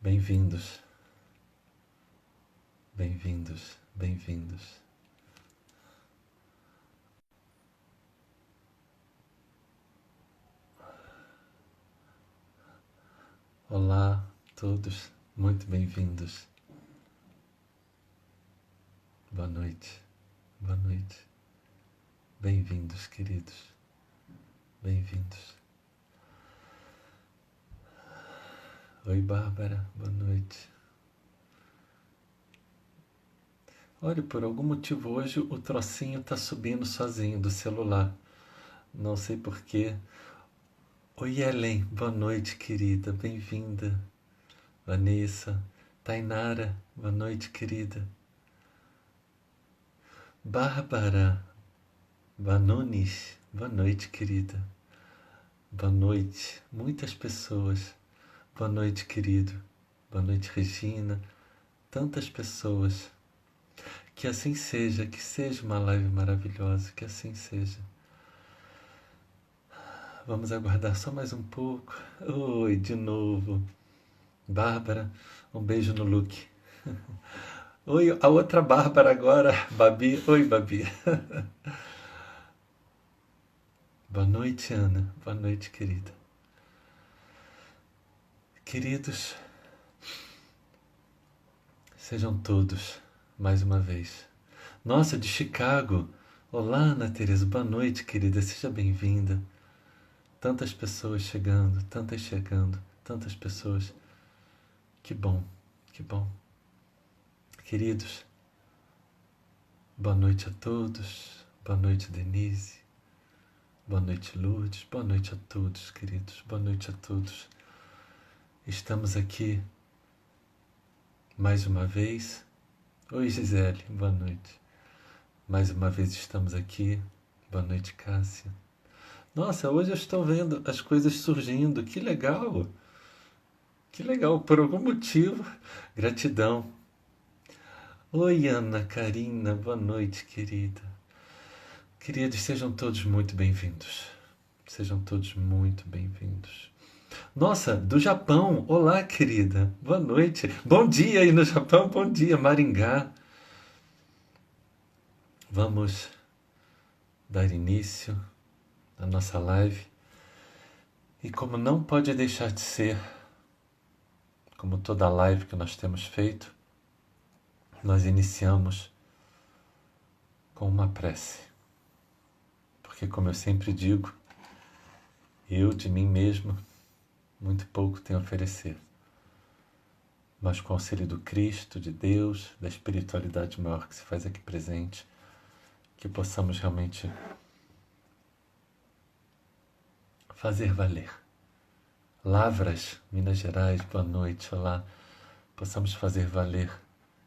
Bem-vindos, bem-vindos, bem-vindos. Olá a todos, muito bem-vindos. Boa noite, boa noite. Bem-vindos, queridos, bem-vindos. Oi, Bárbara, boa noite. Olha, por algum motivo hoje o trocinho tá subindo sozinho do celular. Não sei porquê. Oi, Ellen, boa noite, querida, bem-vinda. Vanessa, Tainara, boa noite, querida. Bárbara, Vanones, boa noite, querida. Boa noite, muitas pessoas. Boa noite, querido. Boa noite, Regina. Tantas pessoas. Que assim seja, que seja uma live maravilhosa, que assim seja. Vamos aguardar só mais um pouco. Oi, de novo. Bárbara, um beijo no look. Oi, a outra Bárbara agora, Babi. Oi, Babi. Boa noite, Ana. Boa noite, querida. Queridos, sejam todos, mais uma vez. Nossa, de Chicago. Olá, Ana Tereza. Boa noite, querida. Seja bem-vinda. Tantas pessoas chegando, tantas pessoas. Que bom, que bom. Queridos, boa noite a todos. Boa noite, Denise. Boa noite, Lourdes. Boa noite a todos, queridos. Boa noite a todos. Estamos aqui mais uma vez. Oi, Gisele. Boa noite. Mais uma vez estamos aqui. Boa noite, Cássia. Nossa, hoje eu estou vendo as coisas surgindo. Que legal! Que legal, por algum motivo. Gratidão. Oi, Ana Karina. Boa noite, querida. Queridos, sejam todos muito bem-vindos. Sejam todos muito bem-vindos. Nossa, do Japão. Olá, querida. Boa noite. Bom dia aí no Japão. Bom dia, Maringá. Vamos dar início à nossa live. E como não pode deixar de ser, como toda live que nós temos feito, nós iniciamos com uma prece. Porque, como eu sempre digo, eu de mim mesmo muito pouco tenho a oferecer. Mas com o auxílio do Cristo, de Deus, da espiritualidade maior que se faz aqui presente, que possamos realmente fazer valer. Lavras, Minas Gerais, boa noite, olá. Possamos fazer valer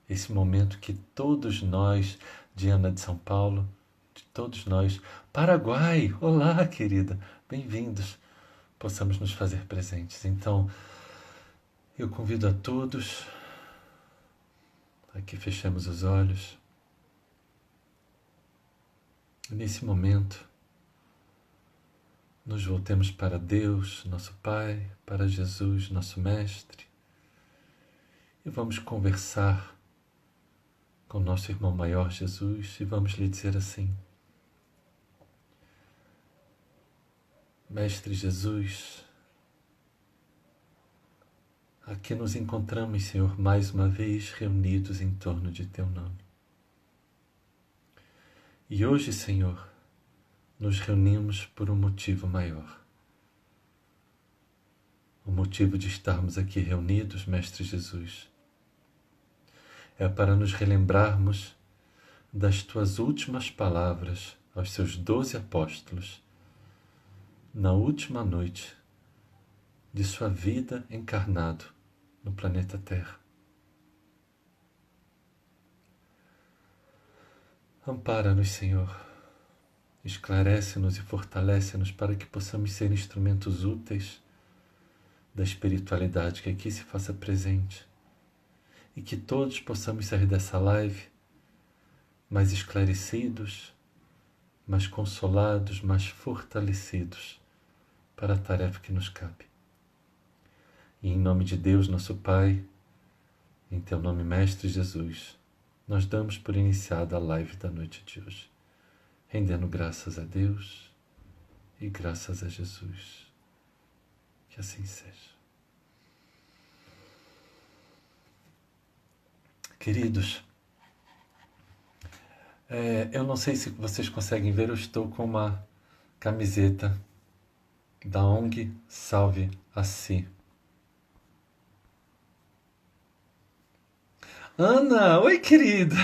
esse momento que todos nós, Diana de São Paulo, de todos nós, Paraguai, olá, querida, bem-vindos, possamos nos fazer presentes. Então, eu convido a todos a que fechemos os olhos. Nesse momento, nos voltemos para Deus, nosso Pai, para Jesus, nosso Mestre, e vamos conversar com nosso irmão maior Jesus e vamos lhe dizer assim: Mestre Jesus, aqui nos encontramos, Senhor, mais uma vez reunidos em torno de Teu nome. E hoje, Senhor, nos reunimos por um motivo maior. O motivo de estarmos aqui reunidos, Mestre Jesus, é para nos relembrarmos das Tuas últimas palavras aos Seus 12 apóstolos, na última noite de sua vida encarnado no planeta Terra. Ampara-nos, Senhor, esclarece-nos e fortalece-nos para que possamos ser instrumentos úteis da espiritualidade que aqui se faça presente e que todos possamos sair dessa live mais esclarecidos, mais consolados, mais fortalecidos para a tarefa que nos cabe. E em nome de Deus, nosso Pai, em teu nome, Mestre Jesus, nós damos por iniciada a live da noite de hoje, rendendo graças a Deus e graças a Jesus. Que assim seja. Queridos, eu não sei se vocês conseguem ver, eu estou com uma camiseta da ONG Salve a Si. Ana, oi querida!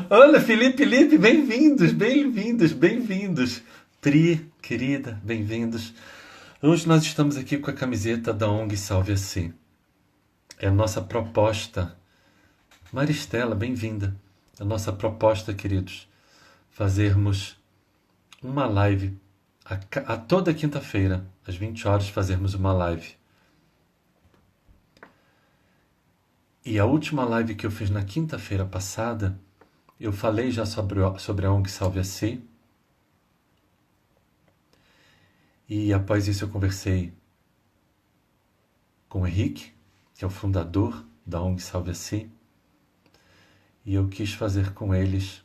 Olha, Felipe, bem-vindos, bem-vindos, bem-vindos. Pri, querida, bem-vindos. Hoje nós estamos aqui com a camiseta da ONG Salve a Si. É a nossa proposta. Maristela, bem-vinda. A nossa proposta, queridos, fazermos uma live a toda quinta-feira, às 20 horas, fazermos uma live. E a última live que eu fiz na quinta-feira passada, eu falei já sobre a ONG Salve a Si. E após isso eu conversei com o Henrique, que é o fundador da ONG Salve a Si. E eu quis fazer com eles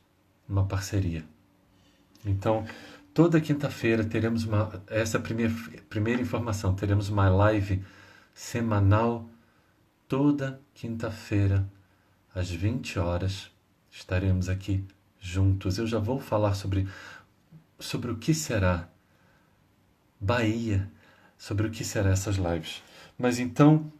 uma parceria. Então, toda quinta-feira teremos essa é a primeira informação, teremos uma live semanal. Toda quinta-feira, às 20 horas, estaremos aqui juntos. Eu já vou falar sobre o que será Bahia, sobre o que serão essas lives. Mas então,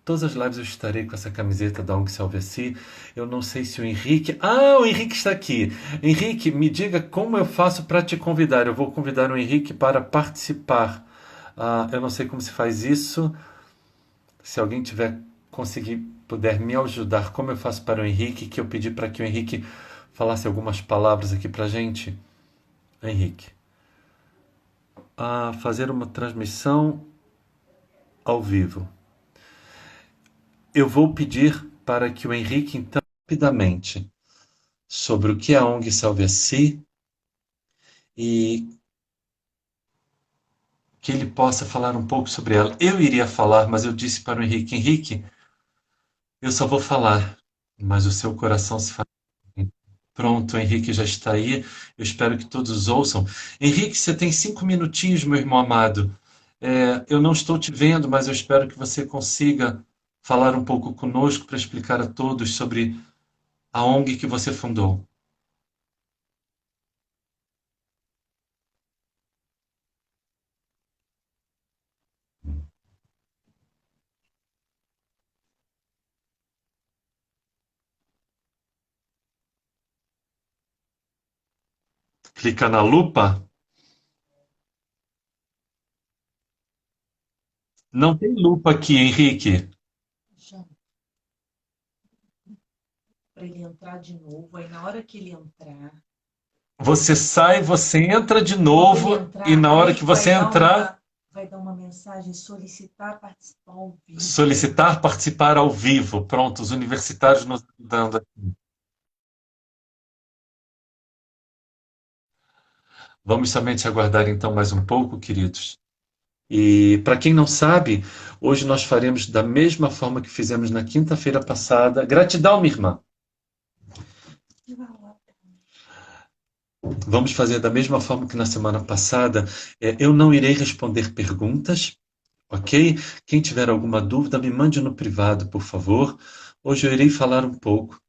todas as lives eu estarei com essa camiseta da ONG Salve a Si. Eu não sei se o Henrique... o Henrique está aqui. Henrique, me diga como eu faço para te convidar. Eu vou convidar o Henrique para participar. Eu não sei como se faz isso. Se alguém puder me ajudar, como eu faço para o Henrique, que eu pedi para que o Henrique falasse algumas palavras aqui para a gente. Henrique. Fazer uma transmissão ao vivo. Eu vou pedir para que o Henrique, então, rapidamente, sobre o que é a ONG Salve a Si e que ele possa falar um pouco sobre ela. Eu iria falar, mas eu disse para o Henrique, Henrique, eu só vou falar, mas o seu coração se faz. Pronto, o Henrique já está aí. Eu espero que todos ouçam. Henrique, você tem 5 minutinhos, meu irmão amado. Eu não estou te vendo, mas eu espero que você consiga falar um pouco conosco para explicar a todos sobre a ONG que você fundou. Clica na lupa. Não tem lupa aqui, Henrique. Já, para ele entrar de novo. Aí na hora que ele entrar, Você sai, você entra de quando ele novo e entrar, na hora aí que você entrar, vai dar uma mensagem, solicitar participar ao vivo. solicitar participar ao vivo. Pronto, os universitários nos ajudando. Vamos somente aguardar então mais um pouco, queridos. E para quem não sabe, hoje nós faremos da mesma forma que fizemos na quinta-feira passada. Gratidão, minha irmã. Vamos fazer da mesma forma que na semana passada. Eu não irei responder perguntas, ok? Quem tiver alguma dúvida, me mande no privado, por favor. Hoje eu irei falar um pouco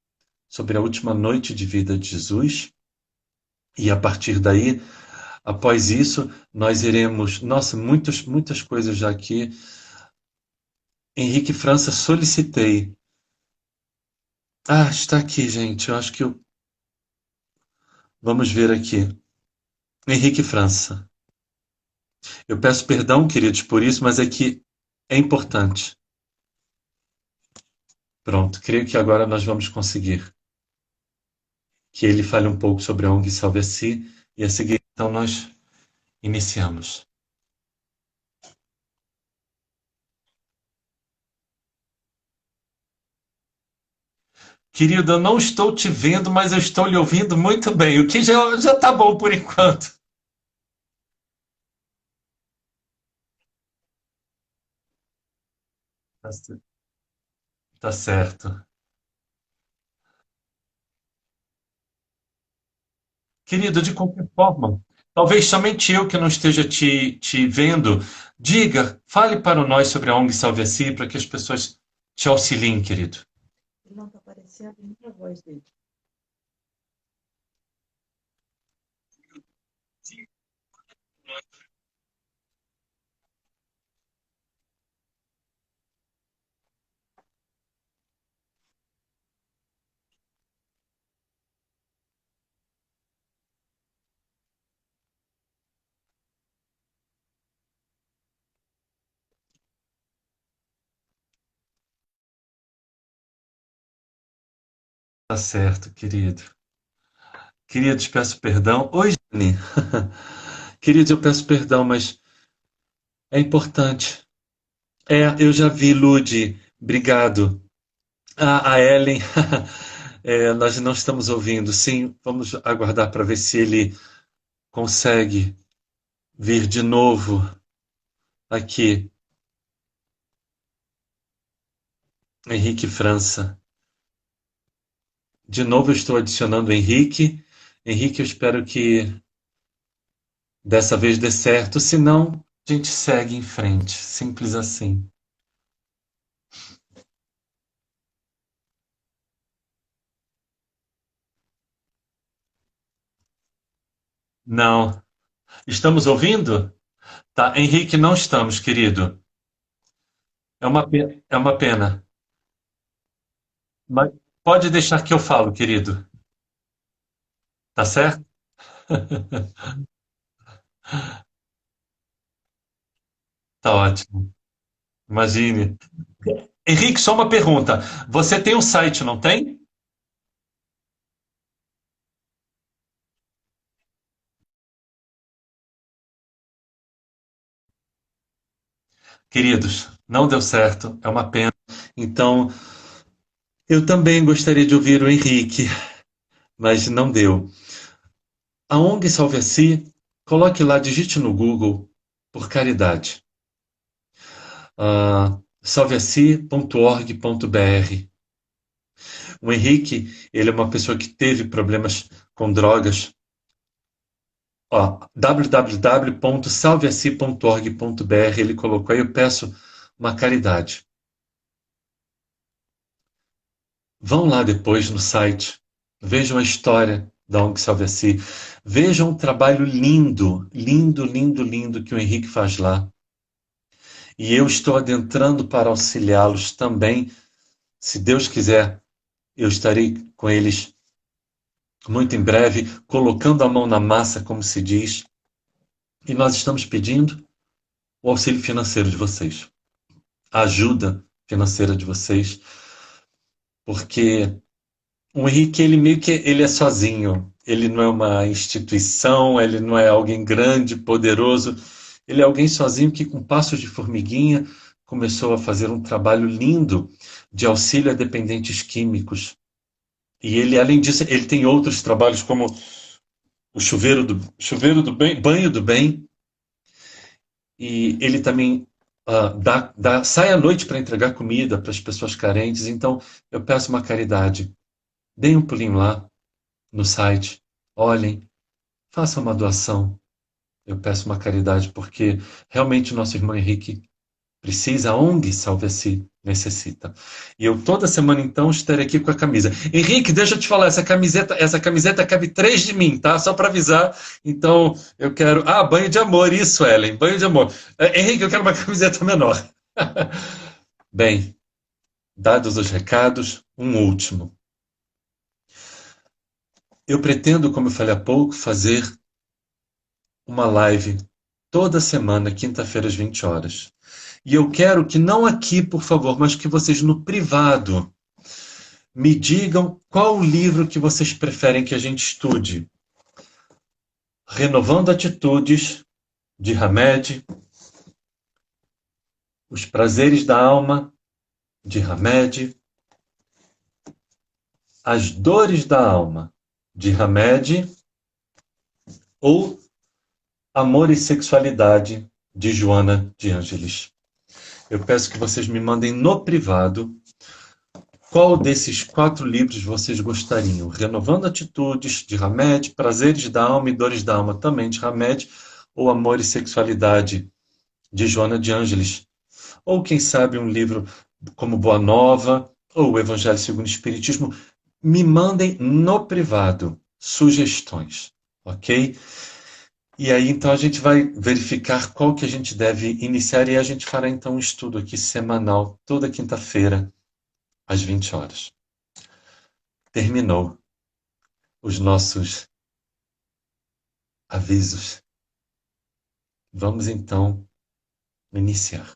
sobre a última noite de vida de Jesus. E a partir daí, após isso, nós iremos. Nossa, muitas coisas já aqui. Henrique França, solicitei. Está aqui, gente. Eu acho que eu. Vamos ver aqui. Henrique França. Eu peço perdão, queridos, por isso, mas é que é importante. Pronto, creio que agora nós vamos conseguir que ele fale um pouco sobre a ONG Salve a Si e a seguir, então, nós iniciamos. Querido, eu não estou te vendo, mas eu estou lhe ouvindo muito bem, o que já está bom por enquanto. Tá, tá certo. Querido, de qualquer forma, talvez somente eu que não esteja te vendo, diga, fale para nós sobre a ONG Salve a Si, para que as pessoas te auxiliem, querido. Ele não está aparecendo nem a voz dele. Tá certo, querido. Queridos, peço perdão. Oi, Jane. Queridos, eu peço perdão, mas é importante. É, eu já vi, Lude. Obrigado. A Ellen, é, nós não estamos ouvindo. Sim, vamos aguardar para ver se ele consegue vir de novo aqui. Henrique França. De novo eu estou adicionando o Henrique. Henrique, eu espero que dessa vez dê certo. Se não, a gente segue em frente. Simples assim. Não. Estamos ouvindo? Tá, Henrique, não estamos, querido. É uma pena. Mas pode deixar que eu falo, querido. Tá certo? Tá ótimo. Imagine. Henrique, só uma pergunta. Você tem um site, não tem? Queridos, não deu certo. É uma pena. Então, eu também gostaria de ouvir o Henrique, mas não deu. A ONG Salve a Si, coloque lá, digite no Google, por caridade. Salveaci.org.br. O Henrique, ele é uma pessoa que teve problemas com drogas. Ó, www.salveaci.org.br, ele colocou aí, eu peço uma caridade. Vão lá depois no site, vejam a história da ONG Salve a Si, vejam um trabalho lindo, lindo, lindo, lindo que o Henrique faz lá. E eu estou adentrando para auxiliá-los também. Se Deus quiser, eu estarei com eles muito em breve, colocando a mão na massa, como se diz. E nós estamos pedindo o auxílio financeiro de vocês, a ajuda financeira de vocês, porque o Henrique, ele meio que ele é sozinho. Ele não é uma instituição, ele não é alguém grande, poderoso. Ele é alguém sozinho que, com passos de formiguinha, começou a fazer um trabalho lindo de auxílio a dependentes químicos. E ele, além disso, ele tem outros trabalhos como o chuveiro do bem, banho do bem, e ele também sai à noite para entregar comida para as pessoas carentes. Então, eu peço uma caridade. Deem um pulinho lá no site, olhem, façam uma doação. Eu peço uma caridade, porque realmente o nosso irmão Henrique precisa, a ONG Salve-se necessita. E eu toda semana então estarei aqui com a camisa. Henrique, deixa eu te falar, essa camiseta cabe três de mim, tá? Só para avisar. Então eu quero. Ah, banho de amor, isso, Ellen, banho de amor. Henrique, eu quero uma camiseta menor. Bem, dados os recados, um último. Eu pretendo, como eu falei há pouco, fazer uma live toda semana, quinta-feira, às 20 horas. E eu quero que, não aqui, por favor, mas que vocês no privado me digam qual o livro que vocês preferem que a gente estude. Renovando Atitudes, de Hamed, Os Prazeres da Alma, de Hamed, As Dores da Alma, de Hamed, ou Amor e Sexualidade, de Joana de Ângeles. eu peço que vocês me mandem no privado qual desses 4 livros vocês gostariam. Renovando Atitudes, de Hamed, Prazeres da Alma e Dores da Alma, também de Hamed, ou Amor e Sexualidade, de Joana de Ângeles. Ou, quem sabe, um livro como Boa Nova, ou o Evangelho segundo o Espiritismo. Me mandem no privado sugestões, ok? E aí, então, a gente vai verificar qual que a gente deve iniciar e a gente fará, então, um estudo aqui semanal, toda quinta-feira, às 20 horas. Terminou os nossos avisos. Vamos, então, iniciar.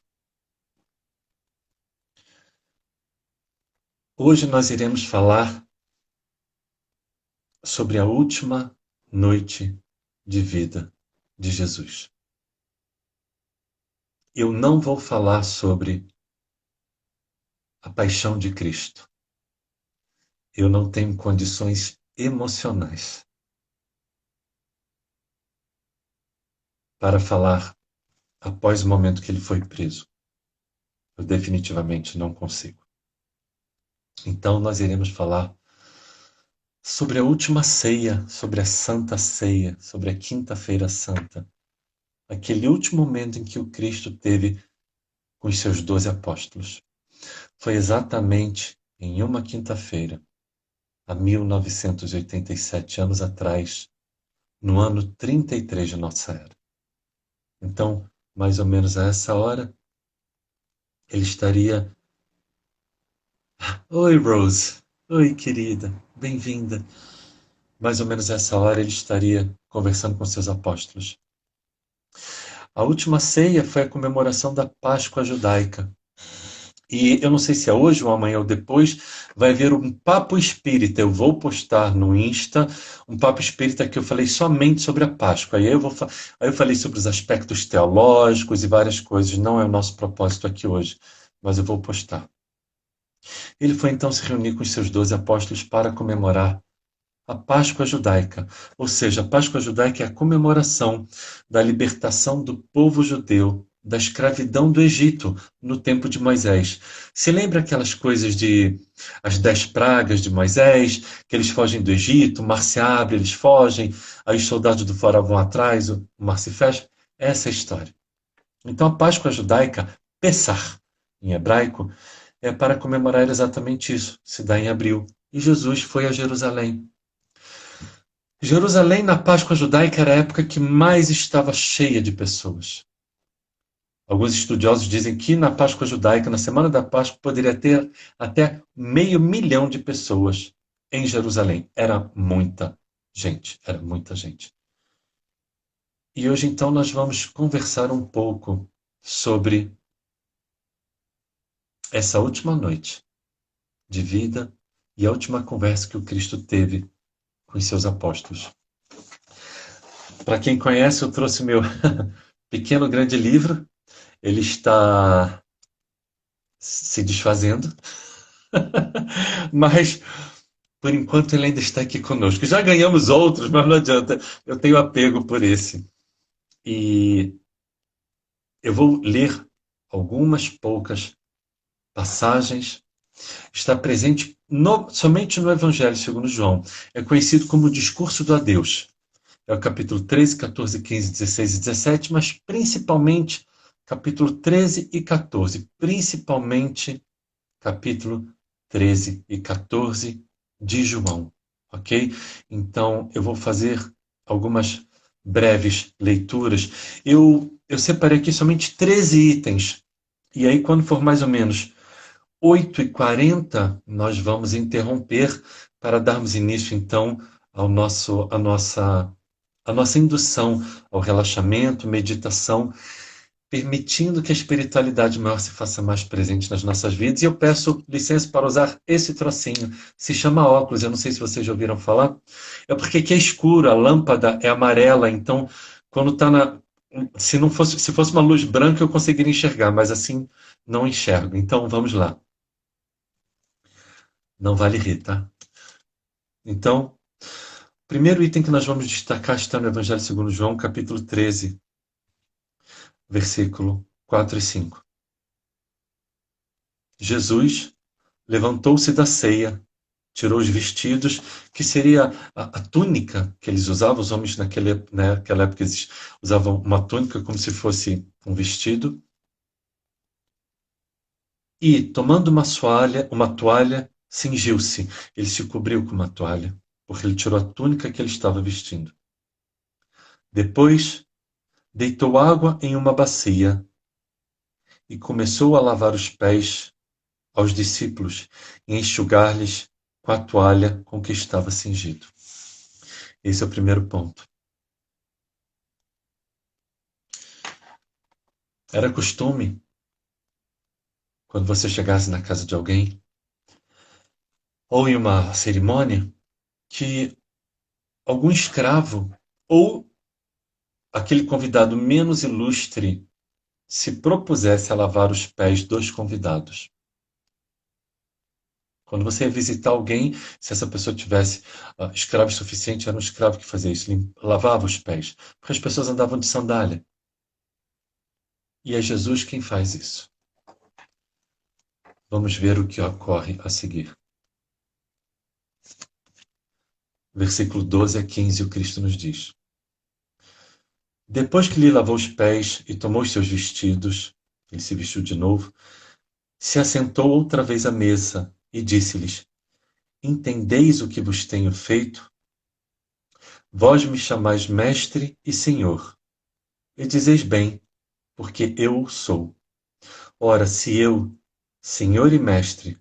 Hoje nós iremos falar sobre a última noite de vida de Jesus. Eu não vou falar sobre a paixão de Cristo. Eu não tenho condições emocionais para falar após o momento que ele foi preso. Eu definitivamente não consigo. Então nós iremos falar sobre a última ceia, sobre a Santa Ceia, sobre a Quinta-feira Santa. Aquele último momento em que o Cristo teve com os seus 12 apóstolos. Foi exatamente em uma quinta-feira, há 1987 anos atrás, no ano 33 de nossa era. Então, mais ou menos a essa hora, ele estaria... Oi, Rose. Oi, querida. Bem-vinda. Mais ou menos a essa hora, ele estaria conversando com seus apóstolos. A última ceia foi a comemoração da Páscoa judaica. E eu não sei se é hoje ou amanhã ou depois, vai haver um papo espírita. Eu vou postar no Insta um papo espírita que eu falei somente sobre a Páscoa. Aí eu falei sobre os aspectos teológicos e várias coisas. Não é o nosso propósito aqui hoje, mas eu vou postar. Ele foi então se reunir com os seus 12 apóstolos para comemorar a Páscoa judaica. Ou seja, a Páscoa judaica é a comemoração da libertação do povo judeu da escravidão do Egito no tempo de Moisés. Se lembra aquelas coisas de as 10 pragas de Moisés, que eles fogem do Egito, o mar se abre, eles fogem, aí os soldados do faraó vão atrás, o mar se fecha? Essa é a história. Então a Páscoa judaica, Pessah, em hebraico, é para comemorar exatamente isso. Se dá em abril. E Jesus foi a Jerusalém. Jerusalém, na Páscoa judaica, era a época que mais estava cheia de pessoas. Alguns estudiosos dizem que na Páscoa judaica, na semana da Páscoa, poderia ter até 500 mil de pessoas em Jerusalém. Era muita gente, era muita gente. E hoje, então, nós vamos conversar um pouco sobre essa última noite de vida e a última conversa que o Cristo teve com os seus apóstolos. Para quem conhece, eu trouxe meu pequeno grande livro. Ele está se desfazendo, mas por enquanto ele ainda está aqui conosco. Já ganhamos outros, mas não adianta, eu tenho apego por esse. E eu vou ler algumas poucas passagens. Está presente somente no Evangelho segundo João. É conhecido como o discurso do adeus. É o capítulo 13, 14, 15, 16 e 17, mas principalmente capítulo 13 e 14. Principalmente capítulo 13 e 14 de João, ok? Então, eu vou fazer algumas breves leituras. Eu separei aqui somente 13 itens, e aí quando for mais ou menos 8h40, nós vamos interromper para darmos início, então, a nossa indução ao relaxamento, meditação, permitindo que a espiritualidade maior se faça mais presente nas nossas vidas. E eu peço licença para usar esse trocinho. Se chama óculos, eu não sei se vocês já ouviram falar. É porque aqui é escuro, a lâmpada é amarela, então quando está na... Se fosse uma luz branca, eu conseguiria enxergar, mas assim não enxergo. Então vamos lá. Não vale rir, tá? Então, o primeiro item que nós vamos destacar está no Evangelho segundo João, capítulo 13, versículo 4 e 5. Jesus levantou-se da ceia, tirou os vestidos, que seria a túnica que eles usavam, os homens naquela época eles usavam uma túnica como se fosse um vestido, e tomando uma toalha, cingiu-se. Ele se cobriu com uma toalha, porque ele tirou a túnica que ele estava vestindo. Depois, deitou água em uma bacia e começou a lavar os pés aos discípulos e enxugar-lhes com a toalha com que estava cingido. Esse é o primeiro ponto. Era costume, quando você chegasse na casa de alguém, ou em uma cerimônia, que algum escravo ou aquele convidado menos ilustre se propusesse a lavar os pés dos convidados. Quando você ia visitar alguém, se essa pessoa tivesse escravo suficiente, era um escravo que fazia isso, lavava os pés, porque as pessoas andavam de sandália. E é Jesus quem faz isso. Vamos ver o que ocorre a seguir. Versículo 12 a 15, o Cristo nos diz: Depois que lhe lavou os pés e tomou os seus vestidos, ele se vestiu de novo, se assentou outra vez à mesa e disse-lhes: Entendeis o que vos tenho feito? Vós me chamais mestre e senhor, e dizeis bem, porque eu o sou. Ora, se eu, senhor e mestre,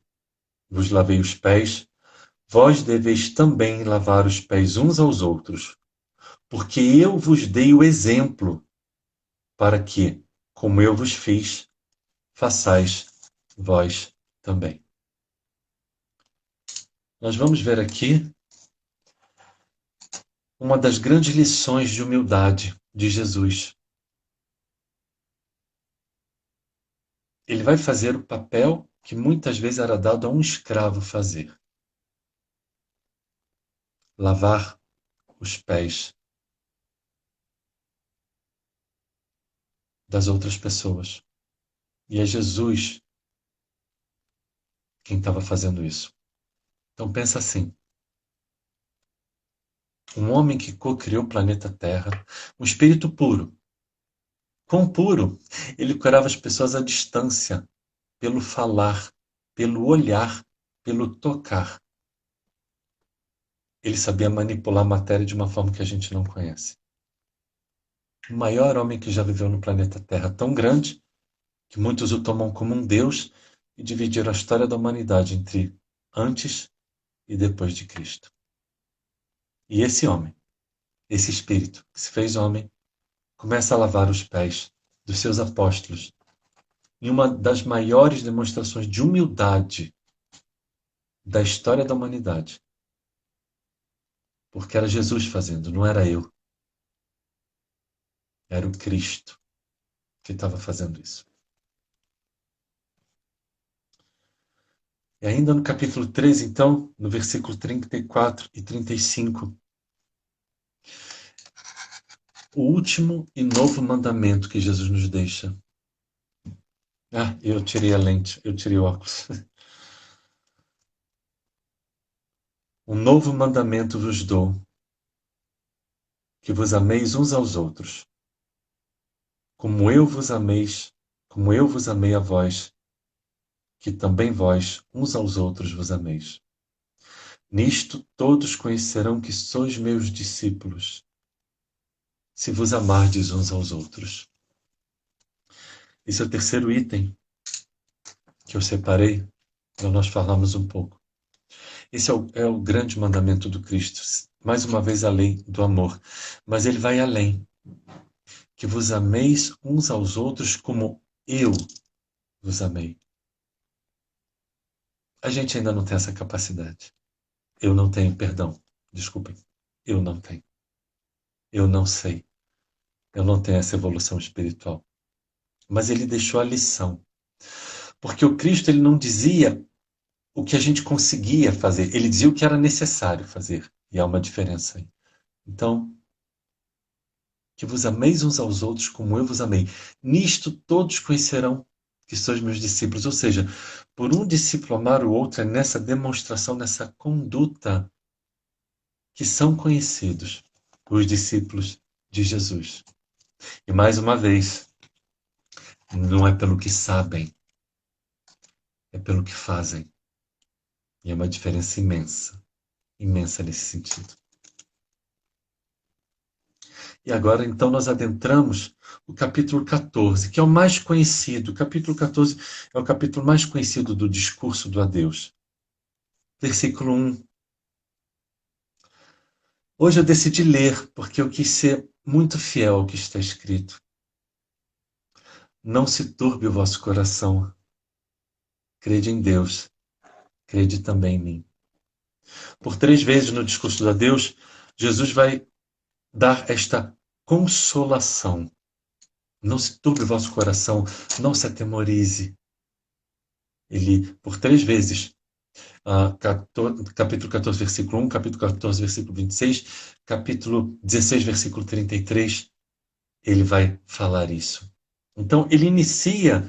vos lavei os pés, vós deveis também lavar os pés uns aos outros, porque eu vos dei o exemplo, para que, como eu vos fiz, façais vós também. Nós vamos ver aqui uma das grandes lições de humildade de Jesus. Ele vai fazer o papel que muitas vezes era dado a um escravo fazer: lavar os pés das outras pessoas. E é Jesus quem estava fazendo isso. Então pensa assim: um homem que co-criou o planeta Terra, um espírito puro. Quão puro! Ele curava as pessoas à distância, pelo falar, pelo olhar, pelo tocar. Ele sabia manipular a matéria de uma forma que a gente não conhece. O maior homem que já viveu no planeta Terra, tão grande que muitos o tomam como um deus e dividiram a história da humanidade entre antes e depois de Cristo. E esse homem, esse espírito que se fez homem, começa a lavar os pés dos seus apóstolos em uma das maiores demonstrações de humildade da história da humanidade. Porque era Jesus fazendo, não era eu. Era o Cristo que estava fazendo isso. E ainda no capítulo 13, então, no versículo 34 e 35, o último e novo mandamento que Jesus nos deixa. Eu tirei a lente, eu tirei o óculos. Um novo mandamento vos dou, que vos ameis uns aos outros, como eu vos amei a vós, que também vós uns aos outros vos ameis. Nisto todos conhecerão que sois meus discípulos, se vos amardes uns aos outros. Esse é o terceiro item que eu separei para nós falarmos um pouco. Esse é o grande mandamento do Cristo. Mais uma vez a lei do amor. Mas ele vai além. Que vos ameis uns aos outros como eu vos amei. A gente ainda não tem essa capacidade. Eu não tenho, perdão. Desculpem. Eu não tenho. Eu não sei. Eu não tenho essa evolução espiritual. Mas ele deixou a lição. Porque o Cristo, ele não dizia o que a gente conseguia fazer. Ele dizia o que era necessário fazer. E há uma diferença aí. Então, que vos ameis uns aos outros como eu vos amei. Nisto todos conhecerão que sois meus discípulos. Ou seja, por um discípulo amar o outro é nessa demonstração, nessa conduta que são conhecidos os discípulos de Jesus. E mais uma vez, não é pelo que sabem, é pelo que fazem. E é uma diferença imensa, imensa nesse sentido. E agora, então, nós adentramos o capítulo 14, que é o mais conhecido. O capítulo 14 é o capítulo mais conhecido do discurso do adeus. Versículo 1. Hoje eu decidi ler, porque eu quis ser muito fiel ao que está escrito. Não se turbe o vosso coração. Crede em Deus, crede também em mim. Por 3 vezes no discurso do adeus, Jesus vai dar esta consolação. Não se turbe o vosso coração, não se atemorize. Ele, por 3 vezes, capítulo 14, versículo 1, capítulo 14, versículo 26, capítulo 16, versículo 33, ele vai falar isso. Então, ele inicia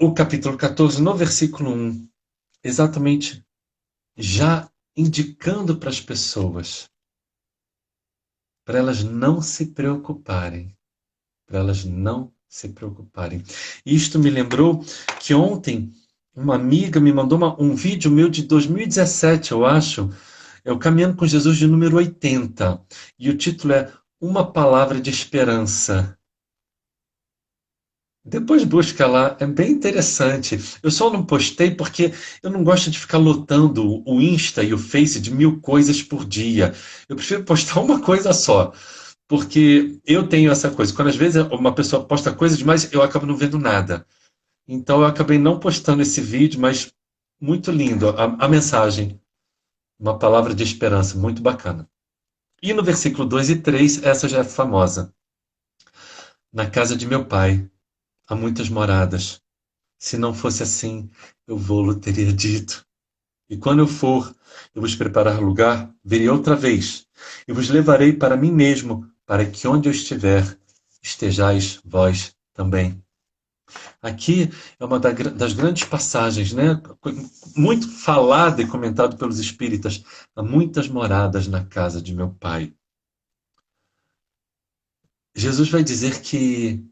o capítulo 14, no versículo 1, exatamente já indicando para as pessoas, para elas não se preocuparem, para elas não se preocuparem. Isto me lembrou que ontem uma amiga me mandou um vídeo meu de 2017, eu acho, é o Caminhando com Jesus de número 80, e o título é Uma Palavra de Esperança. Depois busca lá, é bem interessante. Eu só não postei porque eu não gosto de ficar lotando o Insta e o Face de 1000 coisas por dia. Eu prefiro postar uma coisa só, porque eu tenho essa coisa. Quando às vezes uma pessoa posta coisa demais, eu acabo não vendo nada. Então eu acabei não postando esse vídeo, mas muito lindo a mensagem. Uma palavra de esperança, muito bacana. E no versículo 2 e 3, essa já é famosa. Na casa de meu pai há muitas moradas. Se não fosse assim, eu vou-lo teria dito. E quando eu for, eu vos preparar lugar, virei outra vez, e vos levarei para mim mesmo, para que onde eu estiver, estejais vós também. Aqui é uma das grandes passagens, né? Muito falada e comentada pelos espíritas. Há muitas moradas na casa de meu pai. Jesus vai dizer que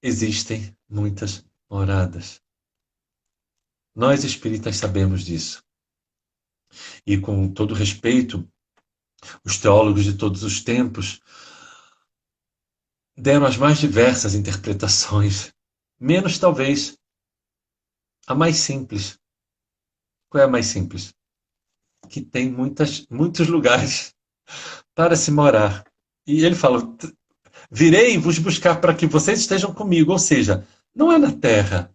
existem muitas moradas. Nós espíritas sabemos disso. E com todo respeito, os teólogos de todos os tempos deram as mais diversas interpretações, menos talvez a mais simples. Qual é a mais simples? Que tem muitos lugares para se morar. E ele fala: virei vos buscar para que vocês estejam comigo, ou seja, não é na terra.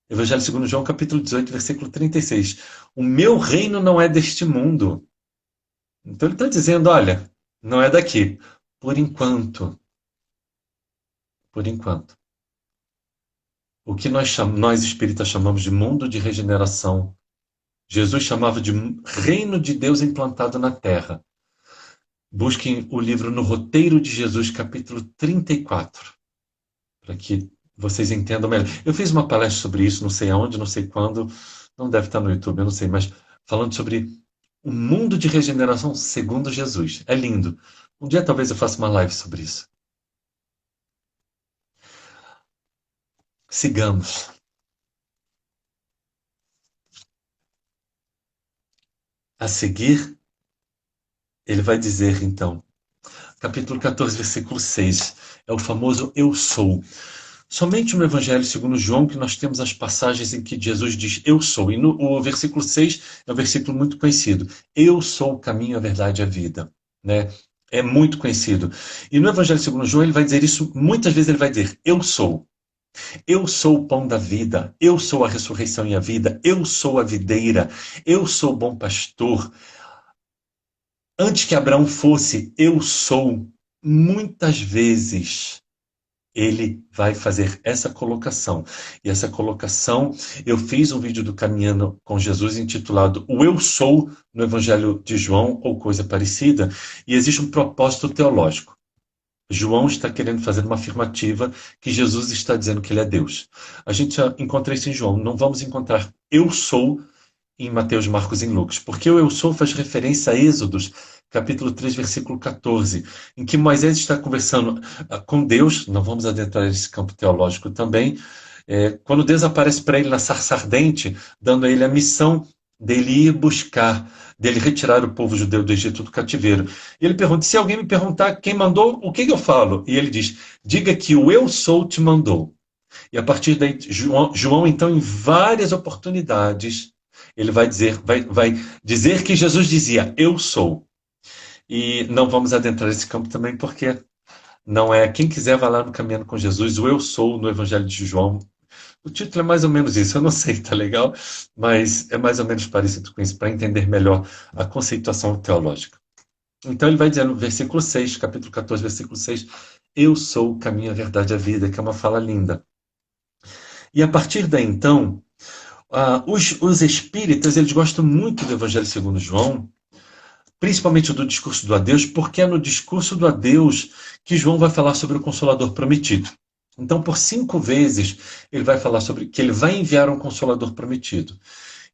Evangelho segundo João, capítulo 18, versículo 36. O meu reino não é deste mundo. Então ele está dizendo, olha, não é daqui. Por enquanto. Por enquanto. O que nós espíritas chamamos de mundo de regeneração, Jesus chamava de reino de Deus implantado na terra. Busquem o livro No Roteiro de Jesus, capítulo 34, para que vocês entendam melhor. Eu fiz uma palestra sobre isso, não sei aonde, não sei quando, não deve estar no YouTube, eu não sei, mas falando sobre o mundo de regeneração segundo Jesus. É lindo. Um dia talvez eu faça uma live sobre isso. Sigamos. A seguir, ele vai dizer então, capítulo 14, versículo 6, é o famoso eu sou. Somente no Evangelho segundo João que nós temos as passagens em que Jesus diz eu sou. E o versículo 6 é um versículo muito conhecido. Eu sou o caminho, a verdade e a vida. Né? É muito conhecido. E no Evangelho segundo João ele vai dizer isso, muitas vezes ele vai dizer eu sou. Eu sou o pão da vida, eu sou a ressurreição e a vida, eu sou a videira, eu sou o bom pastor. Antes que Abraão fosse, eu sou. Muitas vezes ele vai fazer essa colocação. E essa colocação, eu fiz um vídeo do Caminhando com Jesus intitulado O Eu Sou no Evangelho de João, ou coisa parecida, e existe um propósito teológico. João está querendo fazer uma afirmativa que Jesus está dizendo que ele é Deus. A gente já encontra isso em João. Não vamos encontrar eu sou em Mateus, Marcos e em Lucas, porque o eu sou faz referência a Êxodos, capítulo 3, versículo 14, em que Moisés está conversando com Deus. Não vamos adentrar nesse campo teológico também. Quando Deus aparece para ele na sarça ardente, dando a ele a missão dele ir buscar, dele retirar o povo judeu do Egito do cativeiro. E ele pergunta: se alguém me perguntar quem mandou, o que eu falo? E ele diz: diga que o eu sou te mandou. E a partir daí, João então, em várias oportunidades, ele vai dizer que Jesus dizia: eu sou. E não vamos adentrar nesse campo também, porque não é. Quem quiser vai lá no Caminhando com Jesus, o eu sou no Evangelho de João. O título é mais ou menos isso, eu não sei, tá legal? Mas é mais ou menos parecido com isso, para entender melhor a conceituação teológica. Então ele vai dizer no versículo 6, capítulo 14, versículo 6, eu sou o caminho, a verdade e a vida, que é uma fala linda. E a partir daí, então, os espíritas, eles gostam muito do Evangelho segundo João, principalmente do discurso do adeus, porque é no discurso do adeus que João vai falar sobre o Consolador prometido. Então, por 5 vezes, ele vai falar sobre que ele vai enviar um Consolador prometido.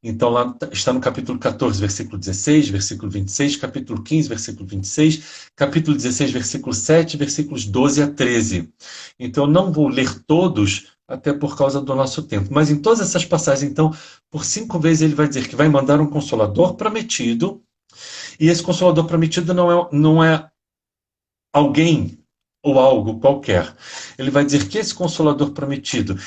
Então, lá está no capítulo 14, versículo 16, versículo 26, capítulo 15, versículo 26, capítulo 16, versículo 7, versículos 12 a 13. Então, eu não vou ler todos, até por causa do nosso tempo. Mas em todas essas passagens, então, por 5 vezes ele vai dizer que vai mandar um Consolador prometido, e esse Consolador prometido não é alguém ou algo qualquer. Ele vai dizer que esse Consolador prometido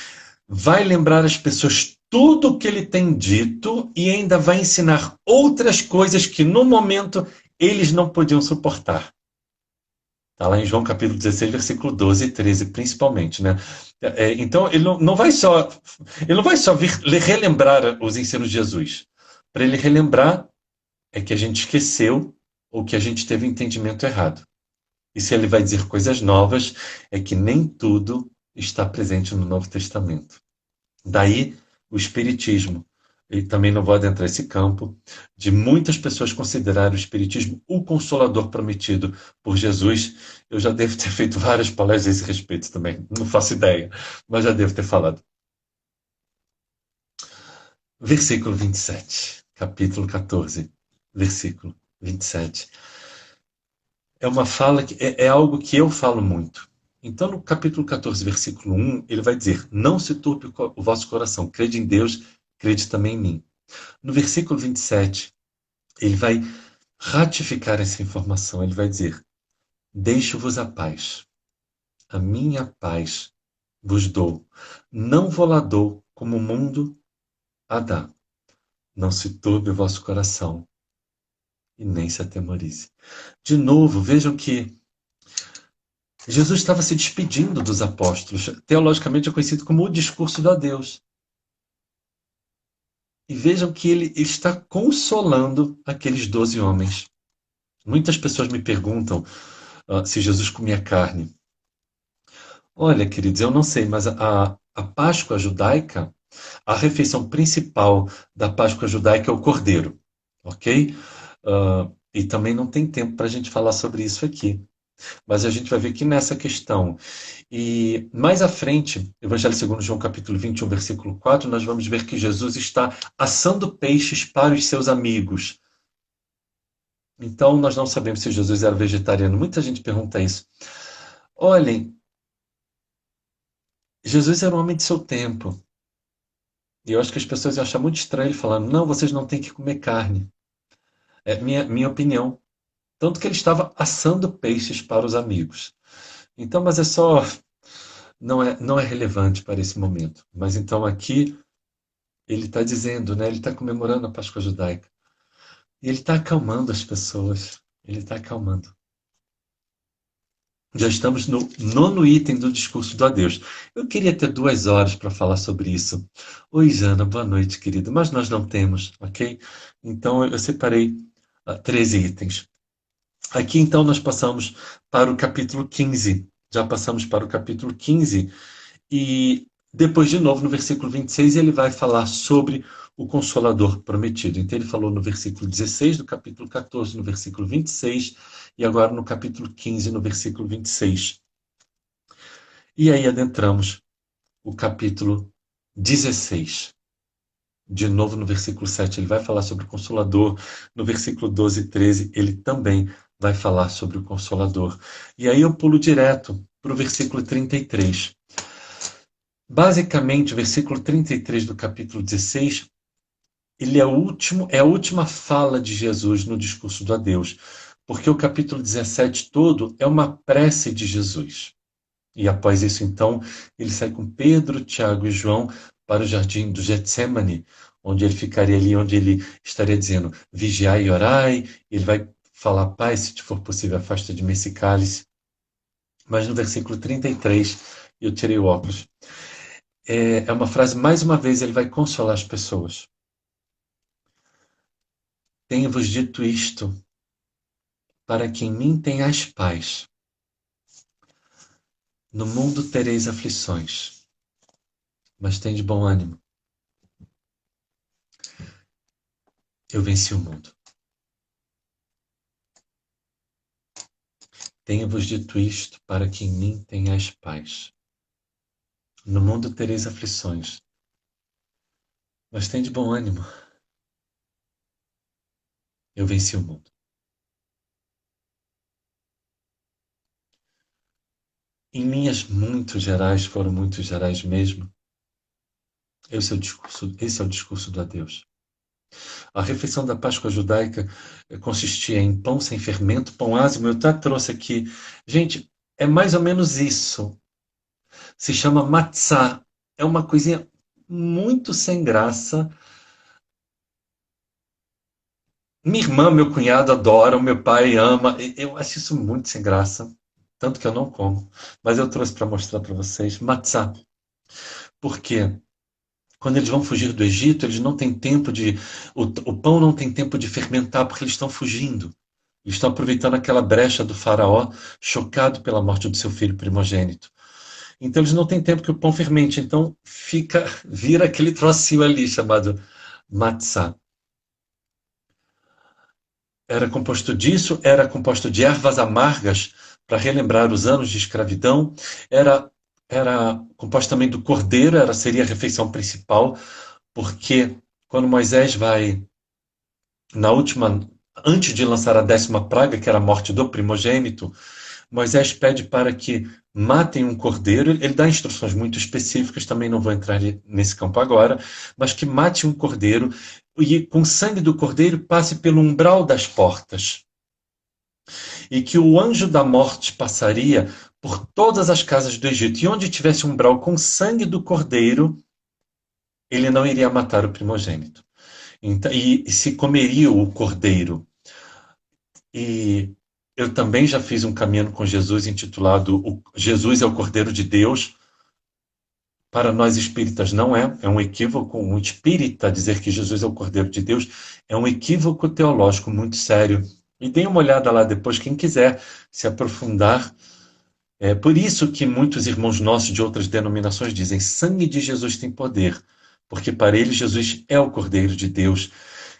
vai lembrar as pessoas tudo o que ele tem dito e ainda vai ensinar outras coisas que no momento eles não podiam suportar. Está lá em João capítulo 16, versículo 12 e 13, principalmente, né? Então, ele não vai só vir relembrar os ensinos de Jesus. Para ele relembrar é que a gente esqueceu ou que a gente teve entendimento errado. E se ele vai dizer coisas novas, é que nem tudo está presente no Novo Testamento. Daí o Espiritismo. E também não vou adentrar esse campo de muitas pessoas considerar o Espiritismo o consolador prometido por Jesus. Eu já devo ter feito várias palestras a esse respeito também. Não faço ideia, mas já devo ter falado. Versículo 27, capítulo 14, versículo 27. É uma fala que é algo que eu falo muito. Então, no capítulo 14, versículo 1, ele vai dizer: não se turbe o vosso coração, crede em Deus, crede também em mim. No versículo 27, ele vai ratificar essa informação. Ele vai dizer: deixo-vos a paz, a minha paz vos dou. Não vou lá dou como o mundo a dá. Não se turbe o vosso coração e nem se atemorize. De novo, vejam que Jesus estava se despedindo dos apóstolos. Teologicamente é conhecido como o discurso do adeus. E vejam que ele está consolando aqueles 12 homens. Muitas pessoas me perguntam se Jesus comia carne. Olha, queridos, eu não sei, mas a Páscoa judaica, a refeição principal da Páscoa judaica é o cordeiro, ok? E também não tem tempo para a gente falar sobre isso aqui. Mas a gente vai ver que nessa questão. E mais à frente, Evangelho segundo João, capítulo 21, versículo 4, nós vamos ver que Jesus está assando peixes para os seus amigos. Então, nós não sabemos se Jesus era vegetariano. Muita gente pergunta isso. Olhem, Jesus era um homem de seu tempo. E eu acho que as pessoas iam achar muito estranho ele falando: não, vocês não têm que comer carne. É minha opinião. Tanto que ele estava assando peixes para os amigos. Então, mas não é relevante para esse momento. Mas então aqui ele está dizendo, né? Ele está comemorando a Páscoa judaica. E ele está acalmando as pessoas. Ele está acalmando. Já estamos no 9º item do discurso do adeus. Eu queria ter 2 horas para falar sobre isso. Oi, Jana, boa noite, querido. Mas nós não temos, ok? Então eu separei 13 itens. Aqui então nós passamos para o capítulo 15. Já passamos para o capítulo 15. E depois, de novo, no versículo 26, ele vai falar sobre o Consolador prometido. Então ele falou no versículo 16 do capítulo 14, no versículo 26 e agora no capítulo 15, no versículo 26. E aí adentramos o capítulo 16. De novo no versículo 7 ele vai falar sobre o Consolador. No versículo 12 e 13 ele também vai falar sobre o Consolador. E aí eu pulo direto para o versículo 33. Basicamente, o versículo 33 do capítulo 16, ele é a última fala de Jesus no discurso do adeus, porque o capítulo 17 todo é uma prece de Jesus. E após isso, então, ele sai com Pedro, Tiago e João para o jardim do Getsemane, onde ele ficaria ali, onde ele estaria dizendo, vigiai e orai. Ele vai falar, Pai, se te for possível, afasta de mim esse cálice. Mas no versículo 33, eu tirei o óculos, é uma frase, mais uma vez, ele vai consolar as pessoas. Tenho-vos dito isto, para que em mim tenhais paz. No mundo tereis aflições, mas tende bom ânimo. Eu venci o mundo. Tenho-vos dito isto, para que em mim tenhais paz. No mundo tereis aflições, mas tende bom ânimo. Eu venci o mundo. Em linhas muito gerais, foram muito gerais mesmo, esse é o discurso do adeus. A refeição da Páscoa judaica consistia em pão sem fermento, pão ázimo. Eu até trouxe aqui. Gente, é mais ou menos isso. Se chama matzá. É uma coisinha muito sem graça. Minha irmã, meu cunhado adoram, meu pai ama. Eu acho isso muito sem graça. Tanto que eu não como. Mas eu trouxe para mostrar para vocês. Matzá. Por quê? Quando eles vão fugir do Egito, eles não têm tempo de. O pão não tem tempo de fermentar porque eles estão fugindo. Eles estão aproveitando aquela brecha do faraó, chocado pela morte do seu filho primogênito. Então eles não têm tempo que o pão fermente. Então vira aquele trocinho ali chamado matzá. Era composto disso, era composto de ervas amargas para relembrar os anos de escravidão. Era composto também do cordeiro, seria a refeição principal, porque quando Moisés vai na última, antes de lançar a 10ª praga, que era a morte do primogênito, Moisés pede para que matem um cordeiro. Ele dá instruções muito específicas, também não vou entrar nesse campo agora, mas que mate um cordeiro e com o sangue do cordeiro passe pelo umbral das portas. E que o anjo da morte passaria por todas as casas do Egito. E onde tivesse um umbral com sangue do cordeiro, ele não iria matar o primogênito. Então, e se comeria o cordeiro. E eu também já fiz um caminho com Jesus intitulado Jesus é o Cordeiro de Deus. Para nós espíritas não é, é um equívoco. Um espírita dizer que Jesus é o Cordeiro de Deus é um equívoco teológico muito sério. E dê uma olhada lá depois, quem quiser se aprofundar. É por isso que muitos irmãos nossos de outras denominações dizem: sangue de Jesus tem poder, porque para eles Jesus é o Cordeiro de Deus,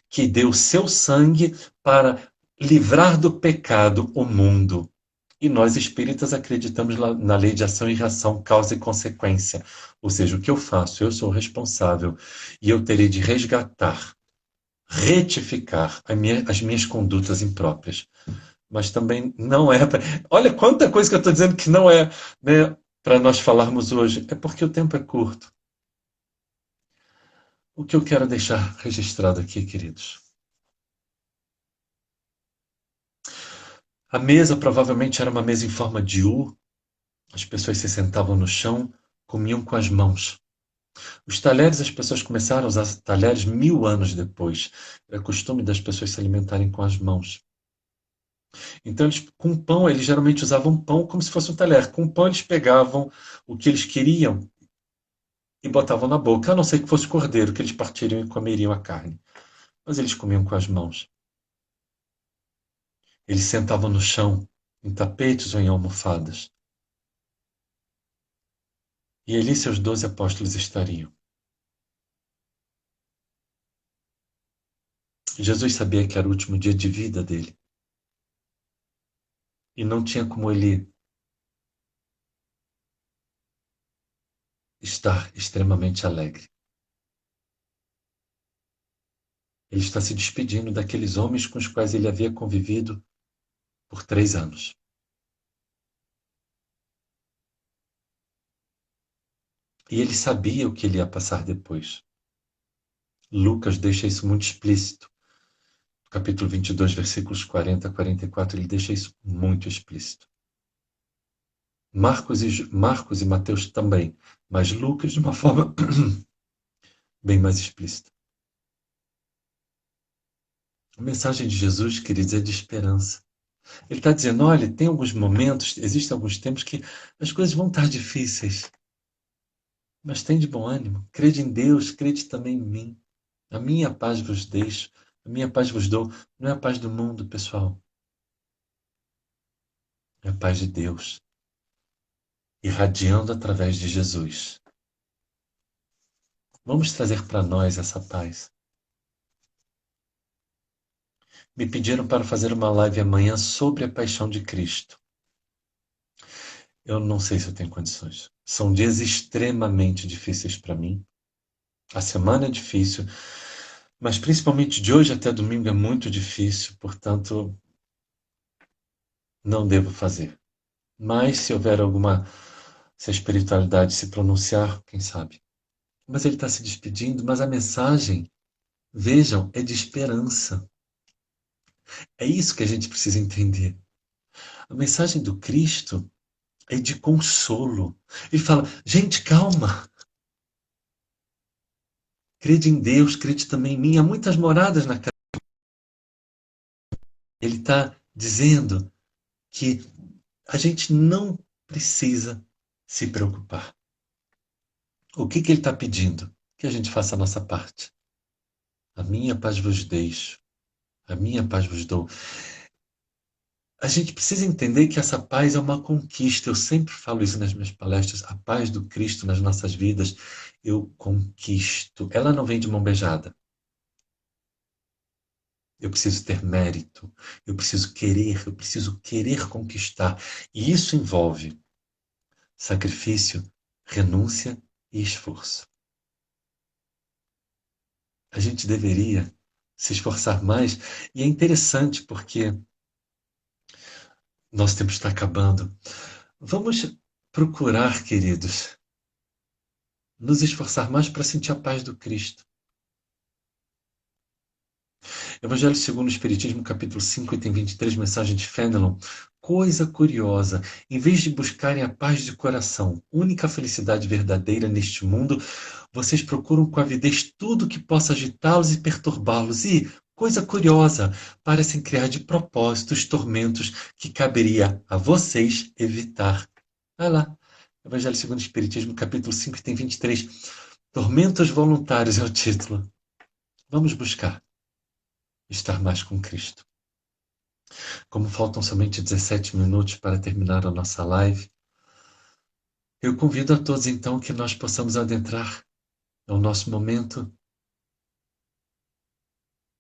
que deu seu sangue para livrar do pecado o mundo. E nós espíritas acreditamos na lei de ação e reação, causa e consequência. Ou seja, o que eu faço, eu sou responsável e eu terei de resgatar, retificar as minhas condutas impróprias. Mas também não é. Olha quanta coisa que eu estou dizendo que não é, né, para nós falarmos hoje. É porque o tempo é curto. O que eu quero deixar registrado aqui, queridos. A mesa provavelmente era uma mesa em forma de U. As pessoas se sentavam no chão, comiam com as mãos. Os talheres, as pessoas começaram a usar talheres 1000 anos depois. Era costume das pessoas se alimentarem com as mãos. Então, com pão, eles geralmente usavam pão como se fosse um talher. Com pão, eles pegavam o que eles queriam e botavam na boca, a não ser que fosse cordeiro, que eles partiriam e comeriam a carne. Mas eles comiam com as mãos. Eles sentavam no chão, em tapetes ou em almofadas. E ali seus 12 apóstolos estariam. Jesus sabia que era o último dia de vida dele. E não tinha como ele estar extremamente alegre. Ele está se despedindo daqueles homens com os quais ele havia convivido por 3 anos. E ele sabia o que ele ia passar depois. Lucas deixa isso muito explícito. No capítulo 22, versículos 40 a 44, ele deixa isso muito explícito. Marcos e Mateus também, mas Lucas de uma forma bem mais explícita. A mensagem de Jesus, queridos, é de esperança. Ele está dizendo, olha, tem alguns momentos, existem alguns tempos que as coisas vão estar difíceis, mas tem de bom ânimo. Crede em Deus, crede também em mim. A minha paz vos deixo, a minha paz vos dou. Não é a paz do mundo, pessoal. É a paz de Deus, irradiando através de Jesus. Vamos trazer para nós essa paz. Me pediram para fazer uma live amanhã sobre a paixão de Cristo. Eu não sei se eu tenho condições. São dias extremamente difíceis para mim. A semana é difícil, mas principalmente de hoje até domingo é muito difícil, portanto, não devo fazer. Mas se houver se a espiritualidade se pronunciar, quem sabe? Mas ele está se despedindo, mas a mensagem, vejam, é de esperança. É isso que a gente precisa entender. A mensagem do Cristo é de consolo. Ele fala, gente, calma. Crede em Deus, crede também em mim. Há muitas moradas na casa. Ele está dizendo que a gente não precisa se preocupar. O que ele está pedindo? Que a gente faça a nossa parte. A minha paz vos deixo, a minha paz vos dou. A gente precisa entender que essa paz é uma conquista. Eu sempre falo isso nas minhas palestras. A paz do Cristo nas nossas vidas, eu conquisto. Ela não vem de mão beijada. Eu preciso ter mérito, eu preciso querer conquistar. E isso envolve sacrifício, renúncia e esforço. A gente deveria se esforçar mais. E é interessante porque nosso tempo está acabando. Vamos procurar, queridos, nos esforçar mais para sentir a paz do Cristo. Evangelho segundo o Espiritismo, capítulo 5, item 23, mensagem de Fenelon. Coisa curiosa, em vez de buscarem a paz de coração, única felicidade verdadeira neste mundo, vocês procuram com avidez tudo que possa agitá-los e perturbá-los. E, coisa curiosa, parecem criar de propósito os tormentos que caberia a vocês evitar. Vai lá, Evangelho segundo o Espiritismo, capítulo 5, item 23. Tormentos voluntários é o título. Vamos buscar estar mais com Cristo. Como faltam somente 17 minutos para terminar a nossa live, eu convido a todos então que nós possamos adentrar ao nosso momento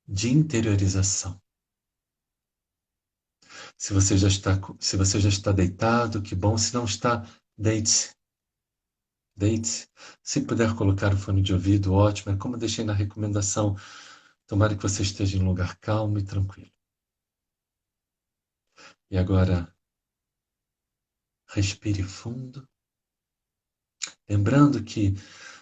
de interiorização. Se você já está deitado, que bom. Se não está, deite-se. Deite-se. Se puder colocar o fone de ouvido, ótimo. É como eu deixei na recomendação. Tomara que você esteja em um lugar calmo e tranquilo. E agora, respire fundo. Lembrando que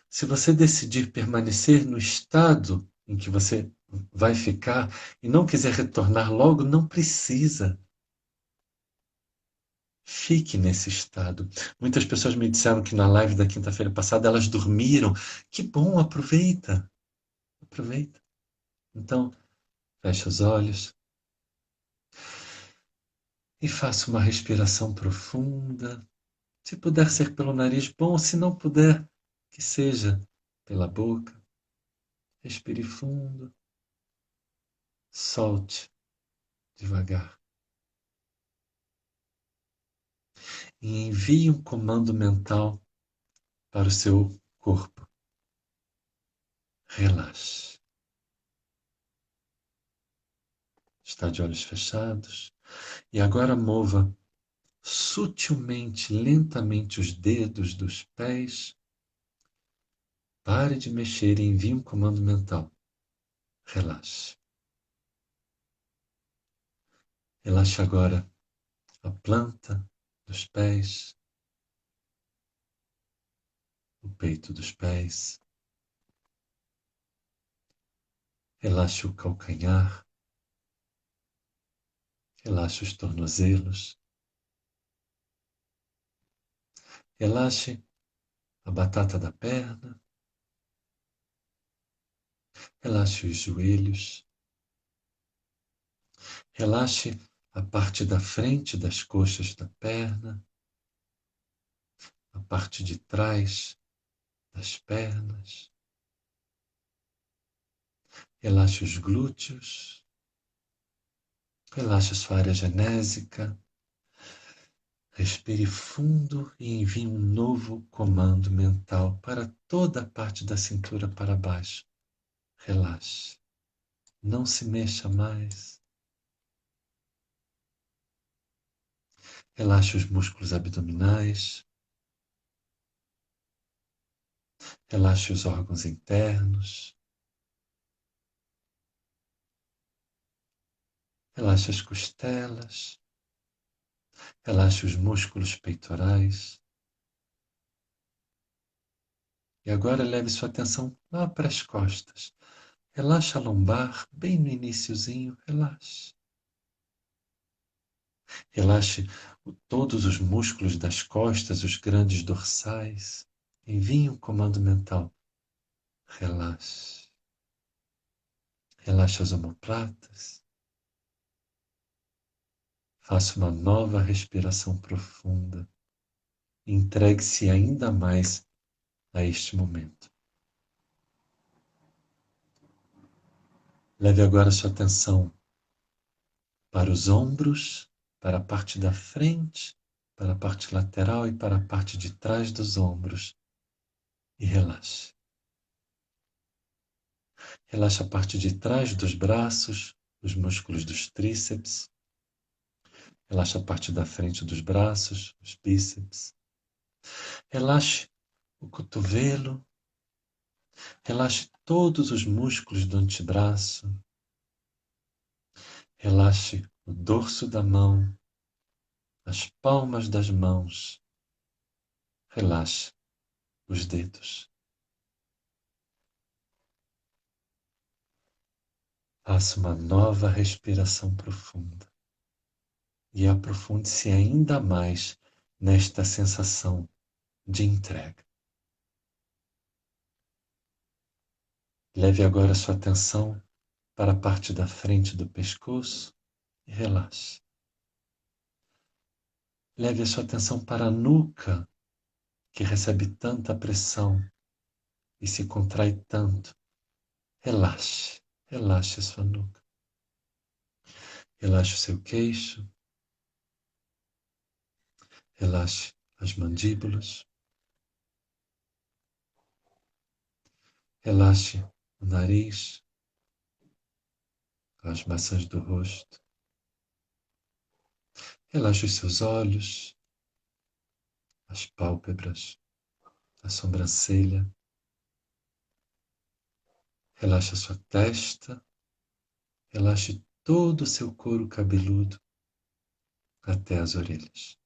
se você decidir permanecer no estado em que você vai ficar e não quiser retornar logo, não precisa. Fique nesse estado. Muitas pessoas me disseram que na live da quinta-feira passada elas dormiram. Que bom, aproveita. Aproveita. Então, feche os olhos e faça uma respiração profunda. Se puder ser pelo nariz, bom. Se não puder, que seja pela boca. Respire fundo. Solte devagar. E envie um comando mental para o seu corpo. Relaxe. está de olhos fechados. E agora mova sutilmente, lentamente os dedos dos pés. Pare de mexer e envie um comando mental. Relaxe. Relaxe agora a planta dos pés, o peito dos pés. Relaxe o calcanhar. Relaxe os tornozelos. Relaxe a batata da perna. Relaxe os joelhos. Relaxe a parte da frente das coxas da perna, a parte de trás das pernas. Relaxe os glúteos. Relaxe a sua área genésica. Respire fundo e envie um novo comando mental para toda a parte da cintura para baixo. Relaxe. Não se mexa mais. Relaxe os músculos abdominais. Relaxe os órgãos internos. Relaxe as costelas. Relaxe os músculos peitorais. E agora leve sua atenção lá para as costas. Relaxe a lombar, bem no iniciozinho, relaxe. Relaxe todos os músculos das costas, os grandes dorsais. Envie um comando mental. Relaxe. Relaxe as omoplatas. Faça uma nova respiração profunda. Entregue-se ainda mais a este momento. Leve agora sua atenção para os ombros, para a parte da frente, para a parte lateral e para a parte de trás dos ombros. E relaxe. Relaxe a parte de trás dos braços, os músculos dos tríceps. Relaxe a parte da frente dos braços, os bíceps. Relaxe o cotovelo. Relaxe todos os músculos do antebraço. Relaxe o dorso da mão, as palmas das mãos. Relaxe os dedos. Faça uma nova respiração profunda e aprofunde-se ainda mais nesta sensação de entrega. Leve agora sua atenção para a parte da frente do pescoço e relaxe. Leve a sua atenção para a nuca, que recebe tanta pressão e se contrai tanto. Relaxe, relaxe a sua nuca. Relaxe o seu queixo. Relaxe as mandíbulas. Relaxe o nariz, as maçãs do rosto. Relaxe os seus olhos, as pálpebras, a sobrancelha. Relaxe a sua testa. Relaxe todo o seu couro cabeludo até as orelhas.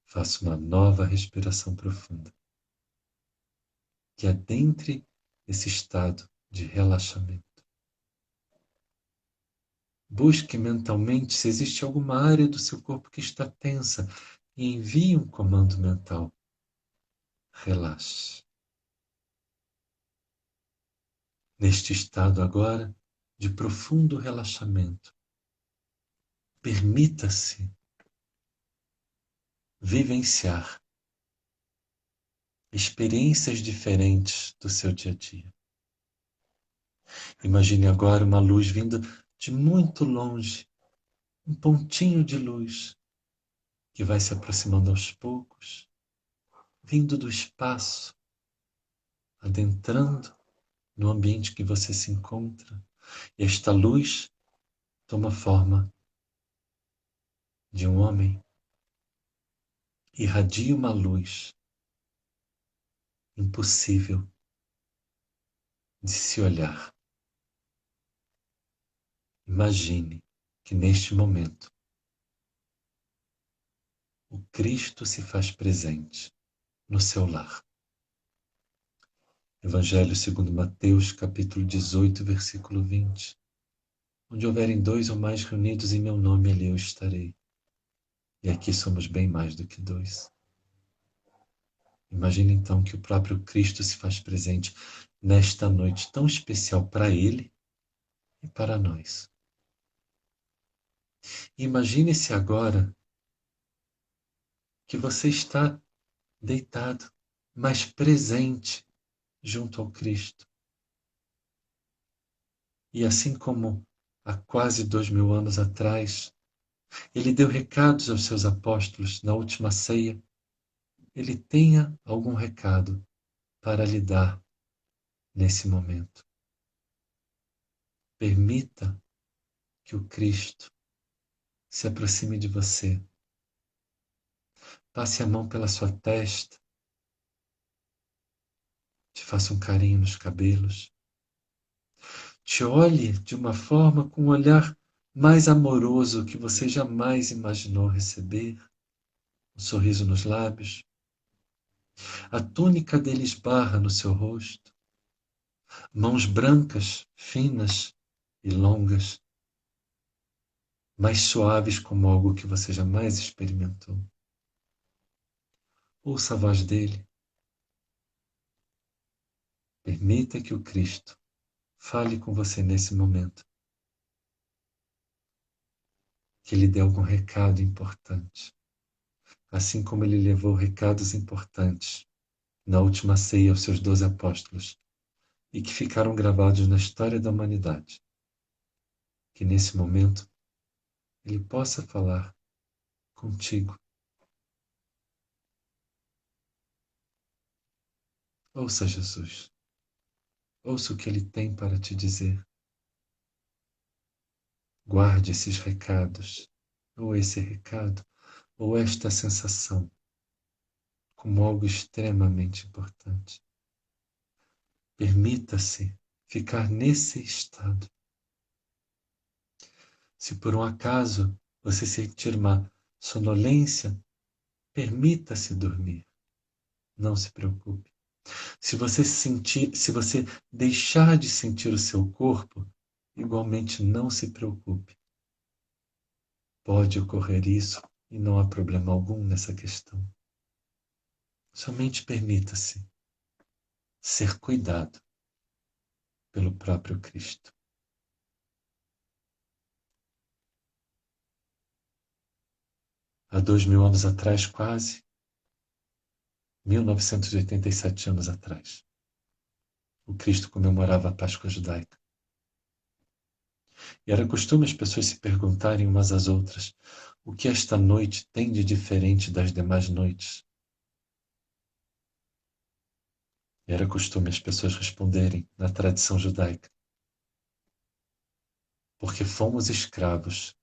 Faça uma nova respiração profunda. Que adentre esse estado de relaxamento. Busque mentalmente se existe alguma área do seu corpo que está tensa e envie um comando mental. Relaxe. Neste estado agora de profundo relaxamento, permita-se vivenciar experiências diferentes do seu dia a dia. Imagine agora uma luz vindo de muito longe, um pontinho de luz que vai se aproximando aos poucos, vindo do espaço, adentrando no ambiente que você se encontra, E esta luz toma forma de um homem, irradia uma luz impossível de se olhar. Imagine que neste momento o Cristo se faz presente no seu lar. Evangelho segundo Mateus, capítulo 18, versículo 20. Onde houverem 2 ou mais reunidos em meu nome, ali eu estarei. E aqui somos bem mais do que 2. Imagine então que o próprio Cristo se faz presente nesta noite tão especial para Ele e para nós. Imagine-se agora que você está deitado, mas presente junto ao Cristo. E assim como há quase 2000 anos atrás, Ele deu recados aos seus apóstolos na última ceia, Ele tenha algum recado para lhe dar nesse momento. Permita que o Cristo se aproxime de você. Passe a mão pela sua testa, te faça um carinho nos cabelos, te olhe de uma forma com um olhar mais amoroso que você jamais imaginou receber, um sorriso nos lábios. A túnica dele esbarra no seu rosto, mãos brancas, finas e longas, mais suaves como algo que você jamais experimentou. Ouça a voz dele. Permita que o Cristo fale com você nesse momento. Que ele dê algum recado importante. Assim como ele levou recados importantes na última ceia aos seus 12 apóstolos e que ficaram gravados na história da humanidade. Que nesse momento ele possa falar contigo. Ouça Jesus. Ouça o que ele tem para te dizer. Guarde esses recados, ou esse recado, ou esta sensação, como algo extremamente importante. Permita-se ficar nesse estado. Se por um acaso você sentir uma sonolência, permita-se dormir. Não se preocupe. Se você deixar de sentir o seu corpo, igualmente não se preocupe. Pode ocorrer isso e não há problema algum nessa questão. Somente permita-se ser cuidado pelo próprio Cristo. Há 2000 anos atrás, quase, 1987 anos atrás, o Cristo comemorava a Páscoa judaica. E era costume as pessoas se perguntarem umas às outras: o que esta noite tem de diferente das demais noites? E era costume as pessoas responderem, na tradição judaica: porque fomos escravos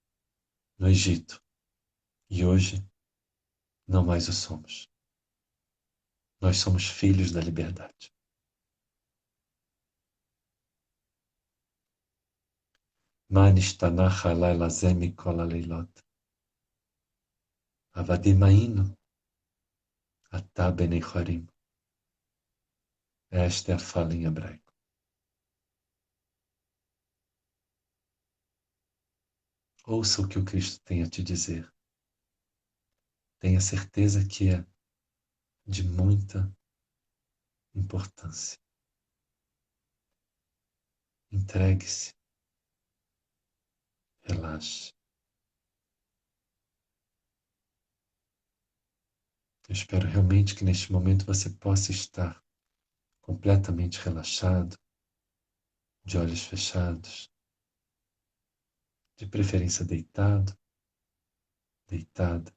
no Egito e hoje não mais o somos. Nós somos filhos da liberdade. Manishtanacha laila zemi kola leilot. Avadim ainu atah benei chorim. Esta é a fala em hebraico. Ouça o que o Cristo tem a te dizer. Tenha certeza que é de muita importância. Entregue-se. Relaxe. Eu espero realmente que neste momento você possa estar completamente relaxado, de olhos fechados, de preferência deitado, deitada,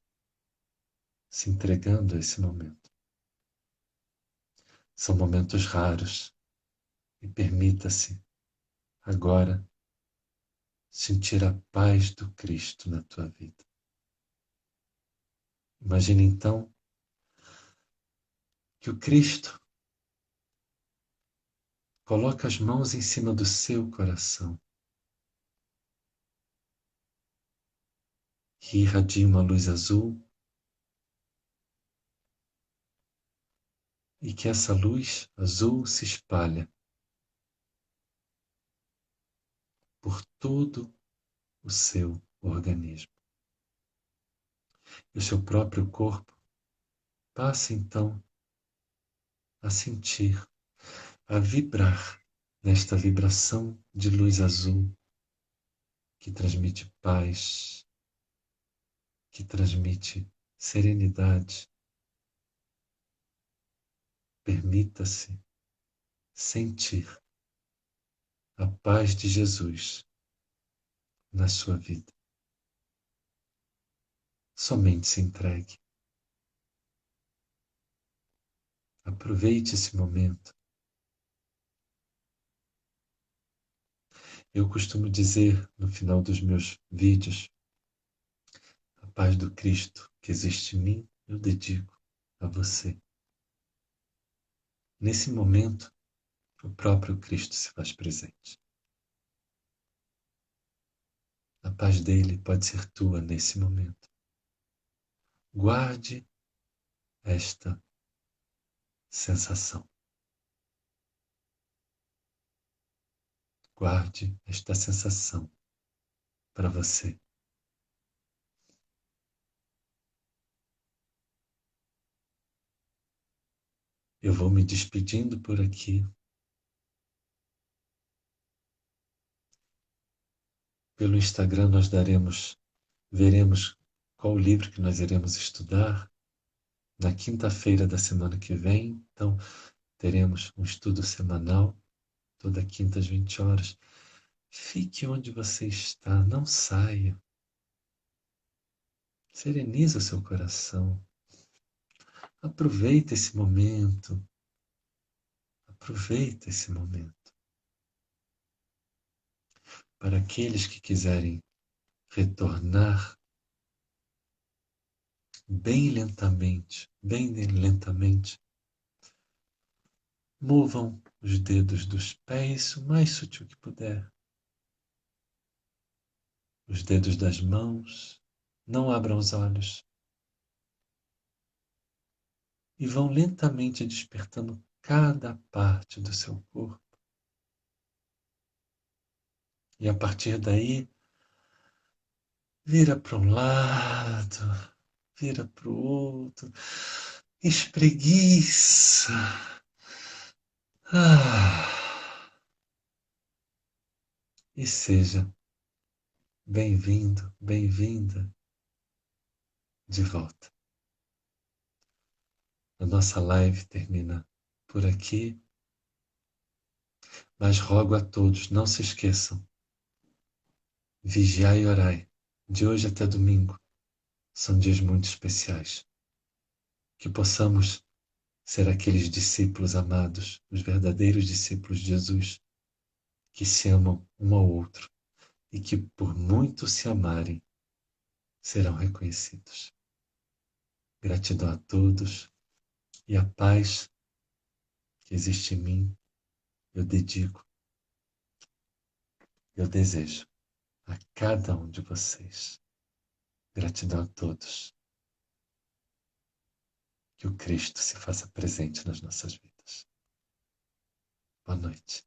se entregando a esse momento. São momentos raros e permita-se, agora, sentir a paz do Cristo na tua vida. Imagina então que o Cristo coloca as mãos em cima do seu coração, que irradia uma luz azul, e que essa luz azul se espalha por todo o seu organismo. E o seu próprio corpo passa então a sentir, a vibrar nesta vibração de luz azul que transmite paz, que transmite serenidade. Permita-se sentir a paz de Jesus na sua vida. Somente se entregue. Aproveite esse momento. Eu costumo dizer no final dos meus vídeos, a paz do Cristo que existe em mim, eu dedico a você. Nesse momento, o próprio Cristo se faz presente. A paz dele pode ser tua nesse momento. Guarde esta sensação. Guarde esta sensação para você. Eu vou me despedindo por aqui. Pelo Instagram nós veremos qual livro que nós iremos estudar na quinta-feira da semana que vem. Então, teremos um estudo semanal, toda quinta às 20 horas. Fique onde você está, não saia. Sereniza o seu coração. Aproveita esse momento. Aproveita esse momento. Para aqueles que quiserem retornar bem lentamente, movam os dedos dos pés o mais sutil que puder. Os dedos das mãos, não abram os olhos. E vão lentamente despertando cada parte do seu corpo. E a partir daí, vira para um lado, vira para o outro, espreguiça. E seja bem-vindo, bem-vinda de volta. A nossa live termina por aqui, mas rogo a todos, não se esqueçam, vigiai e orai, de hoje até domingo, são dias muito especiais. Que possamos ser aqueles discípulos amados, os verdadeiros discípulos de Jesus, que se amam um ao outro e que por muito se amarem, serão reconhecidos. Gratidão a todos e a paz que existe em mim, eu dedico, eu desejo a cada um de vocês. Gratidão a todos. Que o Cristo se faça presente nas nossas vidas. Boa noite.